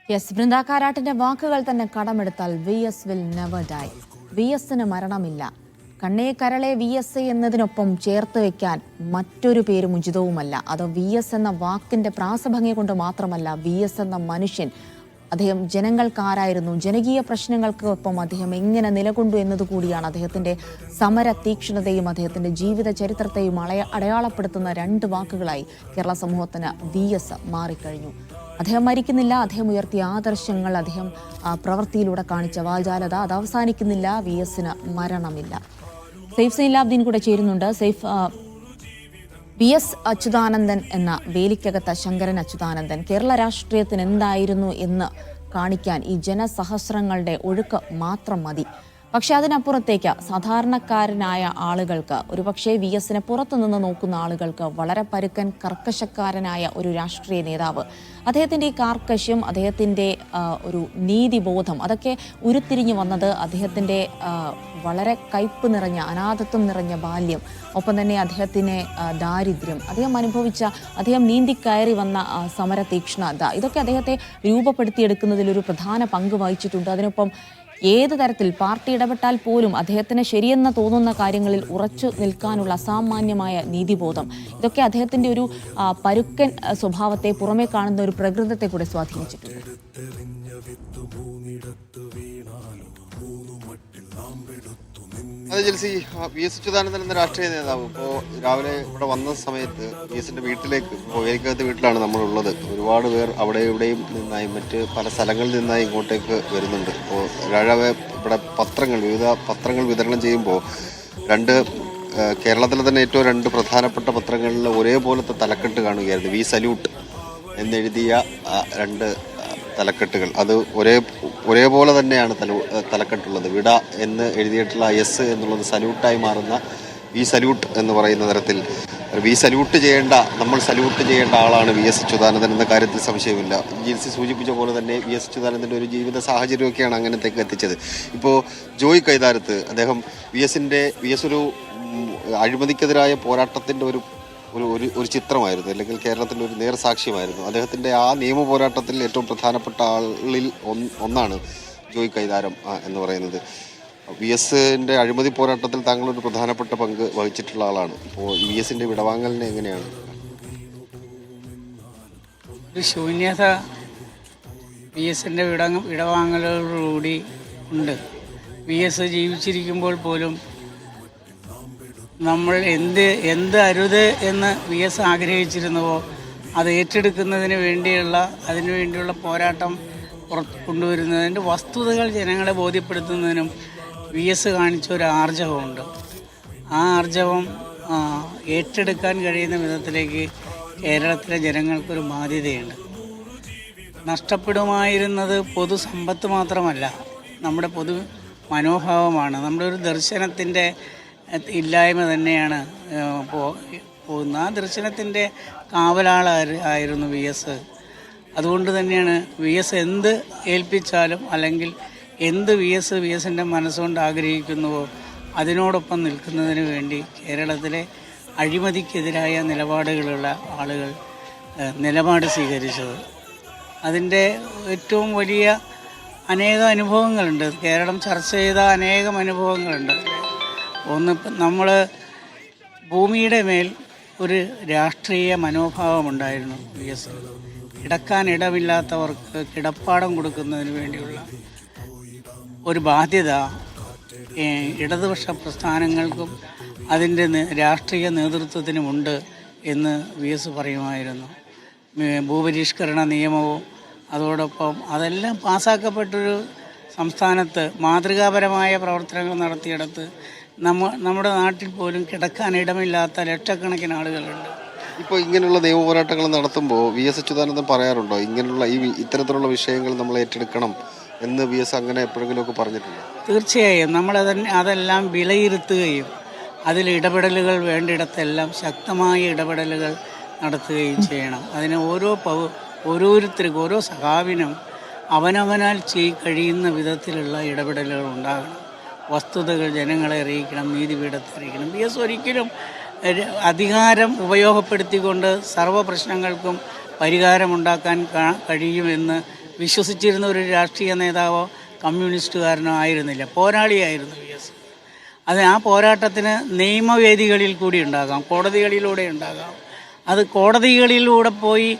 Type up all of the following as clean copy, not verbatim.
Yes, Brinda കാരാട്ടിന്റെ വാക്കുകൾ തന്നെ കടമെടുത്താൽ VS will never dye. VSന് മരണമില്ല. കണ്ണേ കരളെ VS എന്നതിനൊപ്പം ചേർത്ത് വെക്കാൻ മറ്റൊരു പേരും ഉചിതവുമല്ല. അത് VS എന്ന വാക്കിന്റെ പ്രാസഭംഗി കൊണ്ട് മാത്രമല്ല, VS എന്ന മനുഷ്യൻ അദ്ദേഹം ജനങ്ങൾക്കാരായിരുന്നു, ജനകീയ പ്രശ്നങ്ങൾക്കൊപ്പം അദ്ദേഹം എങ്ങനെ നിലകൊണ്ടു എന്നതുകൂടിയാണ് അദ്ദേഹത്തിന്റെ സമര തീക്ഷ്ണതയും അദ്ദേഹത്തിന്റെ ജീവിത ചരിത്രത്തെയും അടയാളപ്പെടുത്തുന്ന രണ്ട് വാക്കുകളായി കേരള സമൂഹത്തിന് VS മാറിക്കഴിഞ്ഞു. അദ്ദേഹം മരിക്കുന്നില്ല. അദ്ദേഹം ഉയർത്തിയ ആദർശങ്ങൾ, അദ്ദേഹം പ്രവൃത്തിയിലൂടെ കാണിച്ച വാചാലത, അത് അവസാനിക്കുന്നില്ല. VSന് മരണമില്ല. സെയ്ഫ് സൈലാബ്ദീൻ കൂടെ ചേരുന്നുണ്ട്. സെയ്ഫ്, VS അച്യുതാനന്ദൻ എന്ന വേലിക്കകത്ത ശങ്കരൻ അച്യുതാനന്ദൻ കേരള രാഷ്ട്രീയത്തിന് എന്തായിരുന്നു എന്ന് കാണിക്കാൻ ഈ ജനസഹസ്രങ്ങളുടെ ഒഴുക്ക് മാത്രം മതി. പക്ഷെ അതിനപ്പുറത്തേക്ക് സാധാരണക്കാരനായ ആളുകൾക്ക്, ഒരുപക്ഷെ VSനെ പുറത്തുനിന്ന് നോക്കുന്ന ആളുകൾക്ക് വളരെ പരുക്കൻ കർക്കശക്കാരനായ ഒരു രാഷ്ട്രീയ നേതാവ്, അദ്ദേഹത്തിൻ്റെ ഈ കാർക്കശ്യം, അദ്ദേഹത്തിൻ്റെ ഒരു നീതിബോധം, അതൊക്കെ ഉരുത്തിരിഞ്ഞു വന്നത് അദ്ദേഹത്തിൻ്റെ വളരെ കയ്പ് നിറഞ്ഞ, അനാഥത്വം നിറഞ്ഞ ബാല്യം, ഒപ്പം തന്നെ അദ്ദേഹത്തിന് ദാരിദ്ര്യം, അദ്ദേഹം നീന്തിക്കയറി വന്ന സമര തീക്ഷ്ണത, ഇതൊക്കെ അദ്ദേഹത്തെ രൂപപ്പെടുത്തിയെടുക്കുന്നതിലൊരു പ്രധാന പങ്ക് വഹിച്ചിട്ടുണ്ട്. അതിനൊപ്പം ഏത് തരത്തിൽ പാർട്ടി ഇടപെട്ടാൽ പോലും അദ്ദേഹത്തിന് ശരിയെന്ന് തോന്നുന്ന കാര്യങ്ങളിൽ ഉറച്ചു നിൽക്കാനുള്ള അസാമാന്യമായ നീതിബോധം, ഇതൊക്കെ അദ്ദേഹത്തിന്റെ ഒരു പരുക്കൻ സ്വഭാവത്തെ, പുറമേ കാണുന്ന ഒരു പ്രകൃതത്തെ കൂടെ സ്വാധീനിച്ചിട്ടുണ്ട്. അതെ ജിൽസി, VS അച്യുതാനന്ദൻ എന്ന രാഷ്ട്രീയ നേതാവ് ഇപ്പോൾ രാവിലെ ഇവിടെ വന്ന സമയത്ത് VSന്റെ വീട്ടിലേക്ക്, ഇപ്പോൾ വേലിക്കകത്ത് വീട്ടിലാണ് നമ്മളുള്ളത്. ഒരുപാട് പേർ അവിടെ ഇവിടെയും നിന്നായി, മറ്റ് പല സ്ഥലങ്ങളിൽ നിന്നായി ഇങ്ങോട്ടേക്ക് വരുന്നുണ്ട്. ഇപ്പോൾ രാവിലെ ഇവിടെ വിവിധ പത്രങ്ങൾ വിതരണം ചെയ്യുമ്പോൾ കേരളത്തിലെ തന്നെ ഏറ്റവും രണ്ട് പ്രധാനപ്പെട്ട പത്രങ്ങളിൽ ഒരേപോലത്തെ തലക്കെട്ട് കാണുകയായിരുന്നു. വി സല്യൂട്ട് എന്നെഴുതിയ രണ്ട് തലക്കെട്ടുകൾ, അത് ഒരേപോലെ തന്നെയാണ് തലക്കെട്ടുള്ളത്. വിട എന്ന് എഴുതിയിട്ടുള്ള എസ് എന്നുള്ളത് സല്യൂട്ടായി മാറുന്ന വി സല്യൂട്ട് എന്ന് പറയുന്ന തരത്തിൽ നമ്മൾ സല്യൂട്ട് ചെയ്യേണ്ട ആളാണ് VS അച്യുതാനന്ദൻ എന്ന കാര്യത്തിൽ സംശയമില്ല. ജിൽസി സൂചിപ്പിച്ച പോലെ തന്നെ VS അച്യുതാനന്ദൻ്റെ ഒരു ജീവിത സാഹചര്യമൊക്കെയാണ് അങ്ങനത്തേക്ക് എത്തിച്ചത്. ഇപ്പോൾ ജോയ് കൈതാരത്ത്, അദ്ദേഹം VS ഒരു അഴിമതിക്കെതിരായ പോരാട്ടത്തിൻ്റെ ഒരു ചിത്രമായിരുന്നു, അല്ലെങ്കിൽ കേരളത്തിൻ്റെ ഒരു നേർസാക്ഷ്യമായിരുന്നു. അദ്ദേഹത്തിൻ്റെ ആ നിയമ പോരാട്ടത്തിൽ ഏറ്റവും പ്രധാനപ്പെട്ട ആളിൽ ഒന്നാണ് ജോയ് കൈതാരം എന്ന് പറയുന്നത്. VSന്റെ അഴിമതി പോരാട്ടത്തിൽ താങ്കളൊരു പ്രധാനപ്പെട്ട പങ്ക് വഹിച്ചിട്ടുള്ള ആളാണ്. ഇപ്പോൾ VSന്റെ വിടവാങ്ങലിനെ എങ്ങനെയാണ്? ഒരു ശൂന്യത VSന്റെ വിടവാങ്ങലോടുകൂടി ഉണ്ട്. VS ജീവിച്ചിരിക്കുമ്പോൾ പോലും നമ്മൾ എന്ത് അരുത് എന്ന് VS ആഗ്രഹിച്ചിരുന്നുവോ അത് ഏറ്റെടുക്കുന്നതിന് വേണ്ടിയുള്ള പോരാട്ടം പുറത്ത് കൊണ്ടുവരുന്നതിൻ്റെ വസ്തുതകൾ ജനങ്ങളെ ബോധ്യപ്പെടുത്തുന്നതിനും VS കാണിച്ച ഒരു ആർജവമുണ്ട്. ആ ആർജവം ഏറ്റെടുക്കാൻ കഴിയുന്ന വിധത്തിലേക്ക് കേരളത്തിലെ ജനങ്ങൾക്കൊരു ബാധ്യതയുണ്ട്. നഷ്ടപ്പെടുമായിരുന്നത് പൊതുസമ്പത്ത് മാത്രമല്ല, നമ്മുടെ പൊതു മനോഭാവമാണ്. നമ്മുടെ ഒരു ദർശനത്തിൻ്റെ ഇല്ലായ്മ തന്നെയാണ് പോകുന്നത്. ആ ദർശനത്തിൻ്റെ കാവലാളായിരുന്നു VS. അതുകൊണ്ട് തന്നെയാണ് VS എന്ത് ഏൽപ്പിച്ചാലും, അല്ലെങ്കിൽ എന്ത് VSൻ്റെ മനസ്സുകൊണ്ട് ആഗ്രഹിക്കുന്നുവോ അതിനോടൊപ്പം നിൽക്കുന്നതിന് വേണ്ടി കേരളത്തിലെ അഴിമതിക്കെതിരായ നിലപാടുകളുള്ള ആളുകൾ നിലപാട് സ്വീകരിച്ചത്. അതിൻ്റെ ഏറ്റവും വലിയ അനേകം അനുഭവങ്ങളുണ്ട്. കേരളം ചർച്ച ചെയ്ത അനേകം അനുഭവങ്ങളുണ്ട്. ഒന്ന്, നമ്മൾ ഭൂമിയുടെ മേൽ ഒരു രാഷ്ട്രീയ മനോഭാവമുണ്ടായിരുന്നു VS. കിടക്കാനിടമില്ലാത്തവർക്ക് കിടപ്പാടം കൊടുക്കുന്നതിന് വേണ്ടിയുള്ള ഒരു ബാധ്യത ഇടതുപക്ഷ പ്രസ്ഥാനങ്ങൾക്കും അതിൻ്റെ രാഷ്ട്രീയ നേതൃത്വത്തിനുമുണ്ട് എന്ന് VS പറയുമായിരുന്നു. ഭൂപരിഷ്കരണ നിയമവും അതോടൊപ്പം അതെല്ലാം പാസ്സാക്കപ്പെട്ടൊരു സംസ്ഥാനത്ത് മാതൃകാപരമായ പ്രവർത്തനങ്ങൾ നടത്തിയെടുത്ത് നമ്മുടെ നാട്ടിൽ പോലും കിടക്കാനിടമില്ലാത്ത ലക്ഷക്കണക്കിന് ആളുകളുണ്ട്. ഇപ്പോൾ ഇങ്ങനെയുള്ള നിയമ പോരാട്ടങ്ങൾ നടത്തുമ്പോൾ VS അച്യുതാനന്ദൻ പറയാറുണ്ടോ ഇങ്ങനെയുള്ള ഇത്തരത്തിലുള്ള വിഷയങ്ങൾ നമ്മൾ ഏറ്റെടുക്കണം എന്ന്? VS അങ്ങനെ എപ്പോഴെങ്കിലുമൊക്കെ പറഞ്ഞിട്ടില്ല? തീർച്ചയായും അതെല്ലാം വിലയിരുത്തുകയും അതിൽ ഇടപെടലുകൾ വേണ്ടിയിടത്തെല്ലാം ശക്തമായ ഇടപെടലുകൾ നടത്തുകയും ചെയ്യണം. അതിന് ഓരോരുത്തർക്കും, ഓരോ സഖാവിനും അവനവനാൽ കഴിയുന്ന വിധത്തിലുള്ള ഇടപെടലുകൾ ഉണ്ടാകണം. വസ്തുതകൾ ജനങ്ങളെ അറിയിക്കണം, നീതിപീഠത്തെ അറിയിക്കണം. VS ഒരിക്കലും അധികാരം ഉപയോഗപ്പെടുത്തിക്കൊണ്ട് സർവ്വ പ്രശ്നങ്ങൾക്കും പരിഹാരമുണ്ടാക്കാൻ കഴിയുമെന്ന് വിശ്വസിച്ചിരുന്ന ഒരു രാഷ്ട്രീയ നേതാവോ കമ്മ്യൂണിസ്റ്റുകാരനോ ആയിരുന്നില്ല, പോരാളിയായിരുന്നു VS. അത് ആ പോരാട്ടത്തിന് നിയമവേദികളിൽ കൂടി ഉണ്ടാകാം, കോടതികളിലൂടെ ഉണ്ടാകാം. അത് കോടതികളിലൂടെ പോയി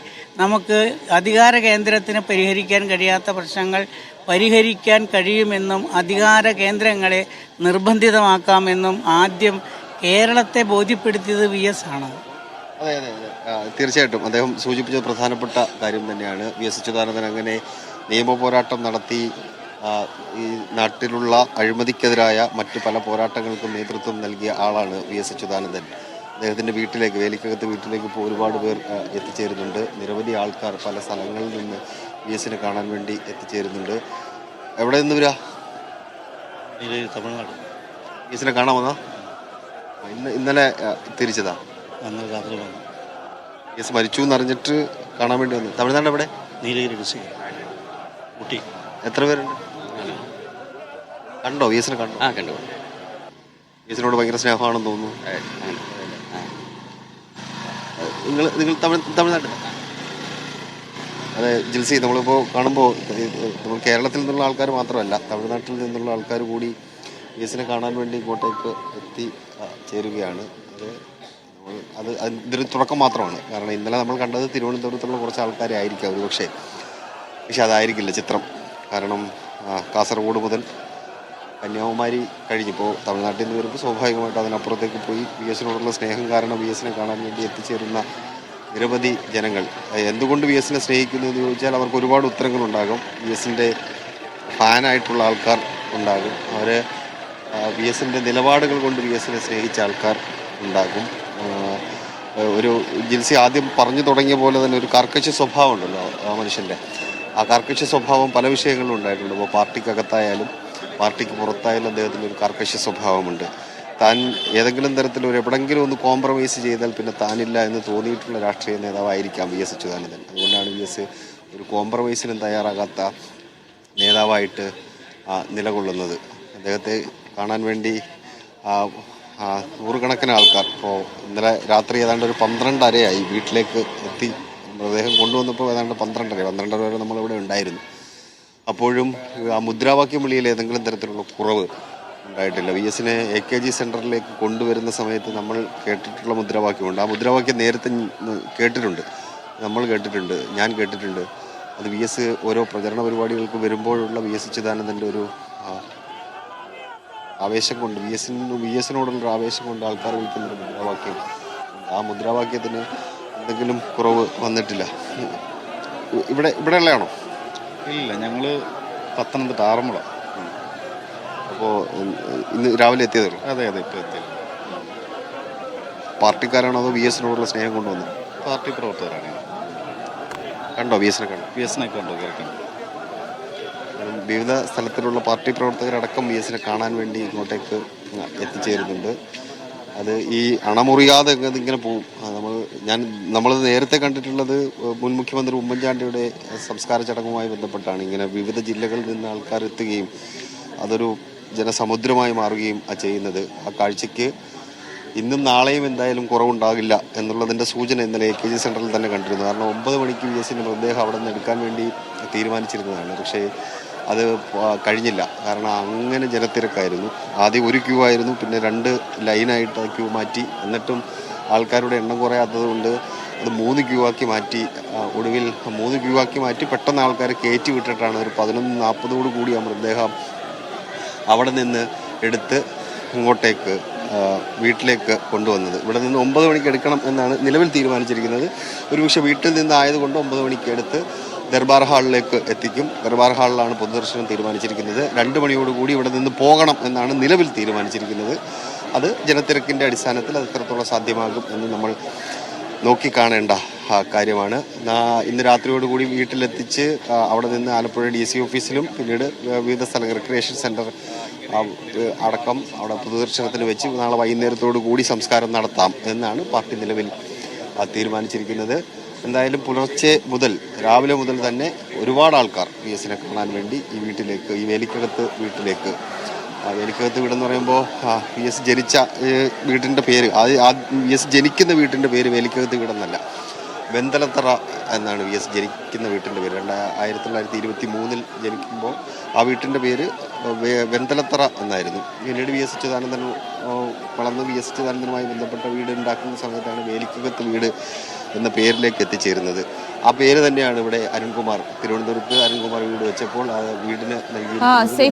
നമുക്ക് അധികാര കേന്ദ്രത്തിന് പരിഹരിക്കാൻ കഴിയാത്ത പ്രശ്നങ്ങൾ പരിഹരിക്കാൻ കഴിയുമെന്നും അധികാര കേന്ദ്രങ്ങളെ നിർബന്ധിതമാക്കാമെന്നും ആദ്യം കേരളത്തെ ബോധ്യപ്പെടുത്തിയത് VS ആണ്. അതെ അതെ അതെ തീർച്ചയായിട്ടും അദ്ദേഹം സൂചിപ്പിച്ചത് പ്രധാനപ്പെട്ട കാര്യം തന്നെയാണ്. VS അച്യുതാനന്ദൻ അങ്ങനെ നിയമ പോരാട്ടം നടത്തി ഈ നാട്ടിലുള്ള അഴിമതിക്കെതിരായ മറ്റു പല പോരാട്ടങ്ങൾക്കും നേതൃത്വം നൽകിയ ആളാണ് VS അച്യുതാനന്ദൻ. അദ്ദേഹത്തിൻ്റെ വീട്ടിലേക്ക്, വേലിക്കകത്ത് വീട്ടിലേക്ക് ഇപ്പോൾ ഒരുപാട് പേർ എത്തിച്ചേരുന്നുണ്ട്. നിരവധി ആൾക്കാർ പല സ്ഥലങ്ങളിൽ നിന്ന് VSനെ കാണാൻ വേണ്ടി എത്തിച്ചേരുന്നുണ്ട്. എവിടെ നിന്ന് വരിക? തമിഴ്നാട്. VSനെ കാണാൻ വന്നാ? ഇന്നലെ തിരിച്ചതാ? അന്ന് രാത്രി വന്നു. VS മരിച്ചു എന്നറിഞ്ഞിട്ട് കാണാൻ വേണ്ടി വന്നു. തമിഴ്നാട് എവിടെ? നീലഗിരി ഡിസ്ട്രിക്ട്, ഊട്ടി. എത്ര പേരുണ്ട്? കണ്ടോ? VSനെ കണ്ടോ? കണ്ടു. VSനോട് ഭയങ്കര സ്നേഹമാണെന്ന് തോന്നുന്നു. നിങ്ങൾ തമിഴ്നാട്ടിൽ? അതെ ജിൽസി, നമ്മളിപ്പോൾ കാണുമ്പോൾ നമ്മൾ കേരളത്തിൽ നിന്നുള്ള ആൾക്കാർ മാത്രമല്ല, തമിഴ്നാട്ടിൽ നിന്നുള്ള ആൾക്കാർ കൂടി VSനെ കാണാൻ വേണ്ടി ഇങ്ങോട്ടേക്ക് എത്തി ചേരുകയാണ്. അത് ഇതൊരു തുടക്കം മാത്രമാണ്. കാരണം ഇന്നലെ നമ്മൾ കണ്ടത് തിരുവനന്തപുരത്തുള്ള കുറച്ച് ആൾക്കാരെ ആയിരിക്കാം ഒരു പക്ഷേ അതായിരിക്കില്ല ചിത്രം. കാരണം കാസർഗോഡ് മുതൽ കന്യാകുമാരി കഴിഞ്ഞിപ്പോൾ തമിഴ്നാട്ടിൽ നിന്ന് വരുമ്പോൾ സ്വാഭാവികമായിട്ട് അതിനപ്പുറത്തേക്ക് പോയി VSനോടുള്ള സ്നേഹം കാരണം VSനെ കാണാൻ വേണ്ടി എത്തിച്ചേരുന്ന നിരവധി ജനങ്ങൾ. എന്തുകൊണ്ട് VSനെ സ്നേഹിക്കുന്നു എന്ന് ചോദിച്ചാൽ അവർക്ക് ഒരുപാട് ഉത്തരങ്ങളുണ്ടാകും. VSൻ്റെ ഫാനായിട്ടുള്ള ആൾക്കാർ ഉണ്ടാകും. അവർ VSൻ്റെ നിലപാടുകൾ കൊണ്ട് VSനെ സ്നേഹിച്ച ആൾക്കാർ ഉണ്ടാകും. ഒരു ജിൽസി ആദ്യം പറഞ്ഞു തുടങ്ങിയ പോലെ തന്നെ ഒരു കർക്കശ സ്വഭാവം ഉണ്ടല്ലോ ആ മനുഷ്യൻ്റെ. ആ കർക്കശ സ്വഭാവം പല വിഷയങ്ങളിലും ഉണ്ടായിട്ടുണ്ട്. ഇപ്പോൾ പാർട്ടിക്കകത്തായാലും പാർട്ടിക്ക് പുറത്തായാലും അദ്ദേഹത്തിന് ഒരു കർക്കശ സ്വഭാവമുണ്ട്. താൻ ഏതെങ്കിലും തരത്തിൽ എവിടെങ്കിലും ഒന്ന് കോംപ്രമൈസ് ചെയ്താൽ പിന്നെ താനില്ല എന്ന് തോന്നിയിട്ടുള്ള രാഷ്ട്രീയ നേതാവായിരിക്കാം VS അച്യുതാനന്ദൻ. അതുകൊണ്ടാണ് VS ഒരു കോംപ്രമൈസിനും തയ്യാറാകാത്ത നേതാവായിട്ട് നിലകൊള്ളുന്നത്. അദ്ദേഹത്തെ കാണാൻ വേണ്ടി നൂറുകണക്കിന് ആൾക്കാർ ഇപ്പോൾ ഇന്നലെ രാത്രി ഏതാണ്ട് ഒരു 12:30 വീട്ടിലേക്ക് എത്തി. മൃതദേഹം കൊണ്ടുവന്നപ്പോൾ ഏതാണ്ട് 12:30 വരെ നമ്മളിവിടെ ഉണ്ടായിരുന്നു. അപ്പോഴും ആ മുദ്രാവാക്യം വിളിയിൽ ഏതെങ്കിലും തരത്തിലുള്ള കുറവ് ഉണ്ടായിട്ടില്ല. VSനെ AKG സെൻറ്ററിലേക്ക് കൊണ്ടുവരുന്ന സമയത്ത് നമ്മൾ കേട്ടിട്ടുള്ള മുദ്രാവാക്യമുണ്ട്. ആ മുദ്രാവാക്യം നേരത്തെ കേട്ടിട്ടുണ്ട്, നമ്മൾ കേട്ടിട്ടുണ്ട്, ഞാൻ കേട്ടിട്ടുണ്ട്. അത് VS ഓരോ പ്രചരണ പരിപാടികൾക്ക് വരുമ്പോഴുള്ള VS അച്യുതാനന്ദൻ്റെ ഒരു ആവേശം കൊണ്ട്, VSനോടുള്ള ആവേശം കൊണ്ട് ആൾക്കാർ വിളിക്കുന്നൊരു മുദ്രാവാക്യം. ആ മുദ്രാവാക്യത്തിന് എന്തെങ്കിലും കുറവ് വന്നിട്ടില്ല. ഇവിടെയുള്ളതാണോ? ഇല്ല, ഞങ്ങൾ പത്തനംതിട്ട ആറന്മുള. അപ്പോൾ ഇന്ന് രാവിലെ എത്തിയതല്ലോ? അതെ ഇപ്പോൾ എത്തിയത്. പാർട്ടിക്കാരാണോ അതോ VSനോടുള്ള സ്നേഹം കൊണ്ടുവന്നത്? പാർട്ടി പ്രവർത്തകരാണ്. കണ്ടോ? VSനെ കണ്ടോ? VSനെ കണ്ടു, കേൾക്കണ്ടു. വിവിധ സ്ഥലത്തിലുള്ള പാർട്ടി പ്രവർത്തകരടക്കം VSനെ കാണാൻ വേണ്ടി ഇങ്ങോട്ടേക്ക് എത്തിച്ചേരുന്നുണ്ട്. അത് ഈ അണമുറിയാതെ ഇങ്ങനെ പോവും. നമ്മളത് നേരത്തെ കണ്ടിട്ടുള്ളത് മുൻ മുഖ്യമന്ത്രി ഉമ്മൻചാണ്ടിയുടെ സംസ്കാര ചടങ്ങുമായി ബന്ധപ്പെട്ടാണ്. ഇങ്ങനെ വിവിധ ജില്ലകളിൽ നിന്ന് ആൾക്കാർ എത്തുകയും അതൊരു ജനസമുദ്രമായി മാറുകയും ചെയ്യുന്നത്. ആ കാഴ്ചയ്ക്ക് ഇന്നും നാളെയും എന്തായാലും കുറവുണ്ടാകില്ല എന്നുള്ളതിൻ്റെ സൂചന ഇന്നലെ AKG സെൻറ്ററിൽ തന്നെ കണ്ടിരുന്നു. കാരണം 9 മണിക്ക് VSൻ്റെ മൃതദേഹം അവിടെ നിന്ന് എടുക്കാൻ വേണ്ടി തീരുമാനിച്ചിരുന്നതാണ്. പക്ഷേ അത് കഴിഞ്ഞില്ല. കാരണം അങ്ങനെ ജനത്തിരക്കായിരുന്നു. ആദ്യം ഒരു ക്യൂ ആയിരുന്നു, പിന്നെ 2 ലൈനായിട്ട് ക്യൂ മാറ്റി. എന്നിട്ടും ആൾക്കാരുടെ എണ്ണം കുറയാത്തത് കൊണ്ട് അത് 3 ക്യൂ ആക്കി മാറ്റി. ഒടുവിൽ 3 ക്യൂ ആക്കി മാറ്റി പെട്ടെന്ന് ആൾക്കാരെ കയറ്റി വിട്ടിട്ടാണ് ഒരു 11:40 കൂടി ആ മൃതദേഹം അവിടെ നിന്ന് എടുത്ത് ഇങ്ങോട്ടേക്ക് വീട്ടിലേക്ക് കൊണ്ടുവന്നത്. ഇവിടെ നിന്ന് 9 മണിക്ക് എടുക്കണം എന്നാണ് നിലവിൽ തീരുമാനിച്ചിരിക്കുന്നത്. ഒരുപക്ഷെ വീട്ടിൽ നിന്നായതുകൊണ്ട് 9 മണിക്ക് എടുത്ത് ദർബാർ ഹാളിലേക്ക് എത്തിക്കും. ദർബാർ ഹാളിലാണ് പൊതുദർശനം തീരുമാനിച്ചിരിക്കുന്നത്. 2 മണിയോടുകൂടി ഇവിടെ നിന്ന് പോകണം എന്നാണ് നിലവിൽ തീരുമാനിച്ചിരിക്കുന്നത്. അത് ജനത്തിരക്കിൻ്റെ അടിസ്ഥാനത്തിൽ അത് എത്രത്തോളം സാധ്യമാകും എന്ന് നമ്മൾ നോക്കിക്കാണേണ്ട കാര്യമാണ്. ഇന്ന് രാത്രിയോടുകൂടി വീട്ടിലെത്തിച്ച് അവിടെ നിന്ന് ആലപ്പുഴ DC ഓഫീസിലും പിന്നീട് വിവിധ സ്ഥലങ്ങൾ റിക്രിയേഷൻ സെൻറ്റർ അടക്കം അവിടെ പൊതുദർശനത്തിന് വെച്ച് നാളെ വൈകുന്നേരത്തോടു കൂടി സംസ്കാരം നടത്താം എന്നാണ് പാർട്ടി നിലവിൽ തീരുമാനിച്ചിരിക്കുന്നത്. എന്തായാലും പുലർച്ചെ മുതൽ, രാവിലെ മുതൽ തന്നെ ഒരുപാട് ആൾക്കാർ VSനെ കാണാൻ വേണ്ടി ഈ വീട്ടിലേക്ക്, ഈ വേലിക്കകത്ത് വീട്ടിലേക്ക്, വേലിക്കകത്ത് വീടെന്ന് പറയുമ്പോൾ VS ജനിച്ച വീടിൻ്റെ പേര്, VS ജനിക്കുന്ന വീട്ടിൻ്റെ പേര് വേലിക്കകത്ത് വീടെന്നല്ല. വെന്തലത്തറ എന്നാണ് വി എസ് ജനിക്കുന്ന വീട്ടിൻ്റെ പേര്. 1923 ജനിക്കുമ്പോൾ ആ വീട്ടിൻ്റെ പേര് വെന്തലത്തറ എന്നായിരുന്നു. പിന്നീട് വി എസ് അച്യുതാനന്ദൻ വളർന്ന് വി എസ് അച്യുതാനന്ദനുമായി ബന്ധപ്പെട്ട വീട് ഉണ്ടാക്കുന്ന സമയത്താണ് വേലിക്കകത്ത് വീട് എന്ന പേരിലേക്ക് എത്തിച്ചേരുന്നത്. ആ പേര് തന്നെയാണ് ഇവിടെ അരുൺകുമാർ, തിരുവനന്തപുരത്ത് അരുൺകുമാർ വീട് വെച്ചപ്പോൾ ആ വീടിന് നൽകിയിരിക്കുന്നത്